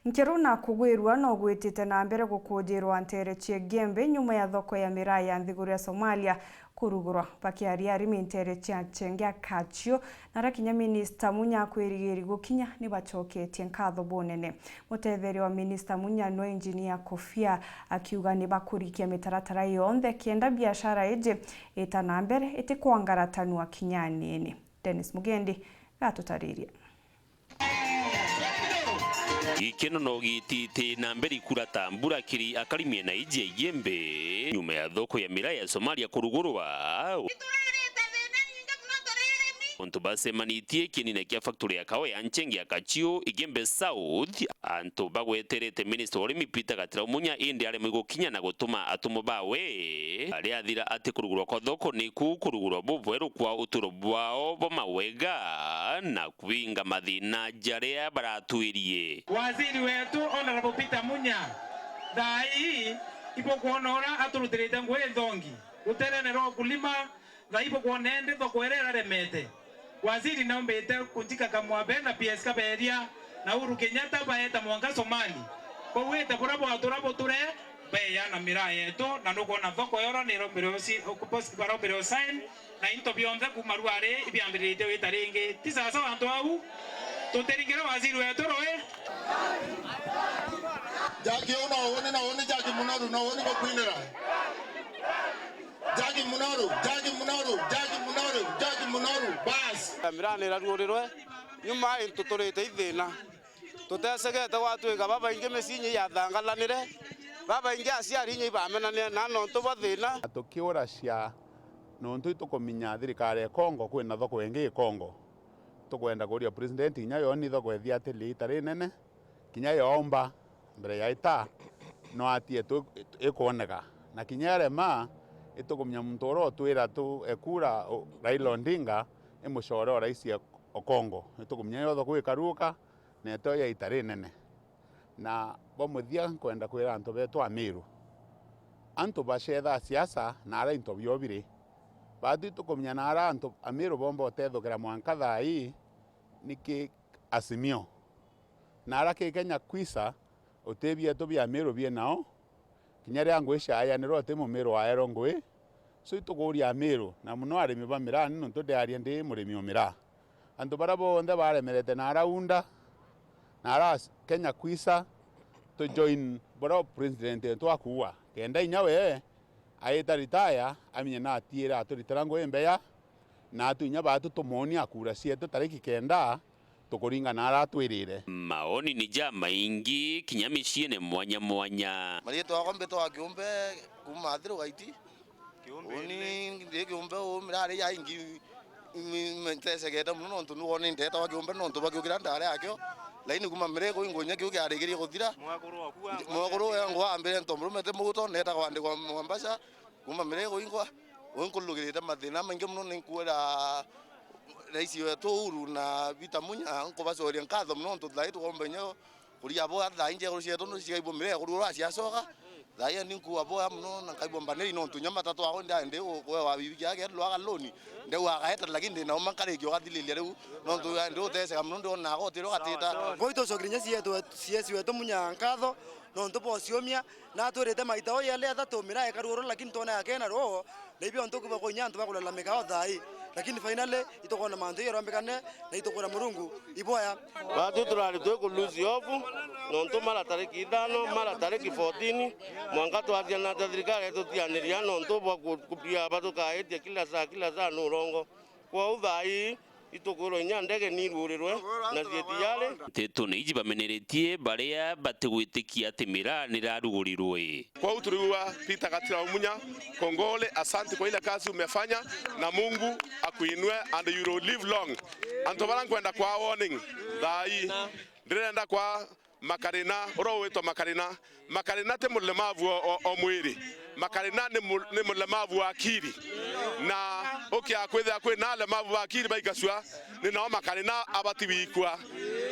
Nkiruna kugwirwa no gwitite na mbere gukujirwa ntere cie gembe nyuma ya thoko ya miraa ya nthiguru ya Somalia kurugurwa pakiaria arimi ntere cia chengia kachio na rakinya minista Munya kwirigiri gukinya ni bachoketie nkatho bonene. Mutetheri wa minista Munya no engineer Kofia akiuga ni bakurikia mitaratara yonthe kienda biashara ije itana mbere itikwangaratanu kinyani. Dennis Mugendi gatutariria. Ikeno no gitite na mbere kurata mbura kiri akarimie na ije igembe nyuma ya thoko ya miraa ya Somalia kurugurwa. Onto basemanitie kinine kia factory ya kawa ya Nchengi ya Kachio igembe South anto bagweterete minister Orimi Peter Gatira Munya indi ale mugokinya na gutuma atumo bawe ali athira ati kurugurwa kwa thoko ni kurugurwa bubweru kwa uturo bwao bomawega na kuinga mathina jaria baratwirie. Waziri wetu Honorable Peter Munya dai ipo kuonora aturutirite ngwe thongi uterenero kulima thaipo kuonende thokwerera remete. Waziri naombete kunjika kamwabe na PS kaberia na Uhuru Kenyatta baeta mwanga Somali kwa wete burabo aturabo ture beya na miraa yetu na nuko na thoko yoro ni romberosi okupost barobero sign na into bionde kumaruare ibiambirite wetaringe tisasa wantu au tuteringera waziri wetu roe jaki una woni jaki munaru na woni bakwinera Jagi munaru bas miraa ni rarurirwe nyuma intuturite ithina tutesegete gwatwika baba inge mesinyi ya thangalanire baba inge aciari nyi bamenania na no tubathina tukiura cia nontu itukuminya thirikari ya Kongo kwina thoko ingi Kongo tukwenda kuria president inya yoni thoko ethia atili itari nene kinya yomba mbere ya ita no atie tu ikuoneka na kinya rema itukumenya mtoro twira tu ekura Raila Odinga emushoro rais ya Kongo itukumenya yotho gwikaruka neto ya itari nene na bomuthia kwenda kwira antu betu Amiru antu bashetha siasa na ara into biobire badu itukumenya na ara antu Amiru bombo tethokera mwanka thai niki Azimio na ara ke Kenya kwisa utebia to bia Amiru bie nao kinyare angwe shaya ni rote mumiru wa erongwe so ituguria Amiru na muno arimi ba miraa nino ntudiarie ndi murimi miraa antu barabo onde baremerete na araunda na ara Kenya kwisa to join boro president to akuwa kenda inyawe aita retire aminye na atiera aturitrango embeya na atunya batu tumoni akura sieto tariki kenda tukuringa na ara twirire maoni ni jama ingi kinyamishie ne mwanya marieto akombe to akiumbe kumathiro gaiti oni ndikiumbe o mirare ya ingi mentesegeta muno ntu nuone ndeta wakiumbe no ntu bakiukira ndare akyo laini kuma mirego ingonya kiuke arigirie guthira mwakuru yangu ambere ntomrumete muguto neta kwande kwa Mombasa kuma mirego ingwa onkulugirite mathina maingi muno ninkwera raisi wetu Uhuru na Peter Munya nkubacoria nkatho muno ntu thai tukombe nyo kuria bo thai nje kuria tono ciaibo mirego kurura ciacoka thai ninku abo muno na kaibo mbaneri no ntu nyama tatu aho ndande we wa bibi yake lwaga loni ndewa agaheta lakini na umankarikio gathililia riu no ntu ndu tese muno ndo na gotiro gatita goito cogrinya ciesi wetu Munya nkatho no ntu bociomia na turite maita o yale athatu miraa ekaruoro lakini tona yake na ro lebio ntu kuba konya ntu bakulalamika o thai lakini finally itokona mantu yerombekane na itokona murungu iboya batu turari tweko lose ofu no ntu mara tariki 5 mara tariki 14 mwanga twathia na thirikari tutianiria no ntu kupia batu kaetie kila saa no rongo kwa uthai itokoro nya ndege ni rurirwe na cietiale teto ni ijiba meneretie baria bategwitikia ati miraa ni rarugurirwe kwa uturuwa Peter Gatira Munya kongole asante kwa ile kazi umefanya na Mungu akuinue and you will live long antobara kwenda kwa warning thai ndirenda kwa Makarina ro weto Makarina te mulemavu o mwiri Makarina ni mulemavu wa akili na akwetha kwina lemavu wa akili baikasua ni na Makarina abati wikwa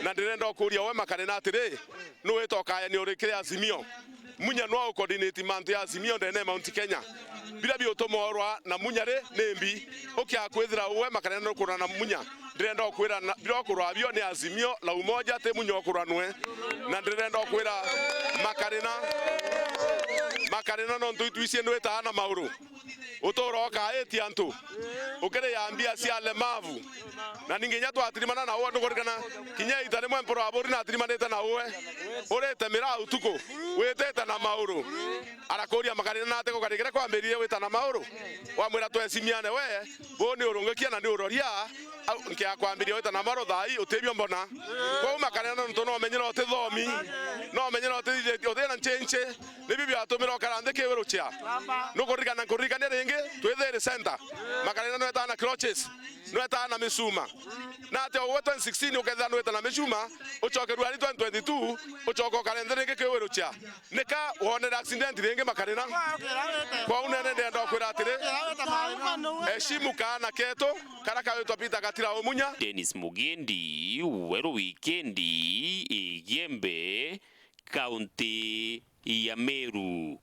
na ndirenda kuria we Makarina atire no weto kaya ni urikire Azimio Munya no coordinate mantu ya Azimio ndene Mount Kenya bila bi otomorwa na Munyare nembi akwethira we Makarina no kurana Munya ndirenda kwira birokurwabio ni Azimio la Umoja te munyokuranwe na ndirenda kwira makarina no ntuitwicie nwita na mauru utoroka etiantu ukere yambia cia lemavu na ninginya twatirimana na uo ndugurikana kinya itare mwemporo aburi na atirimanite na uwe urete mira utuko witete na mauru arakuria makarina na ateko karigire kwambiririe wita na mauru wamwira twecimiane we boni urungikia na ni uroria nke akwambiria wita na mauru thai utebio mbona kwa makarina no no menyera otithomi no menyera otithina chenche ni bibi atumira karande keweruchia nukurikana kurikana ringi twethere center makarina no etana crutches no etana misuma na te o 2016 uketha no etana misuma uchoke ruari 2022 uchoko kalendere ringi keweruchia nika wonera accident ringi makarina kwa unene ndenda kwira atire eshimu kana keto karaka wetu pita katira omunya. Dennis Mugendi, Wero Wikendi, Igembe, County ya Meru.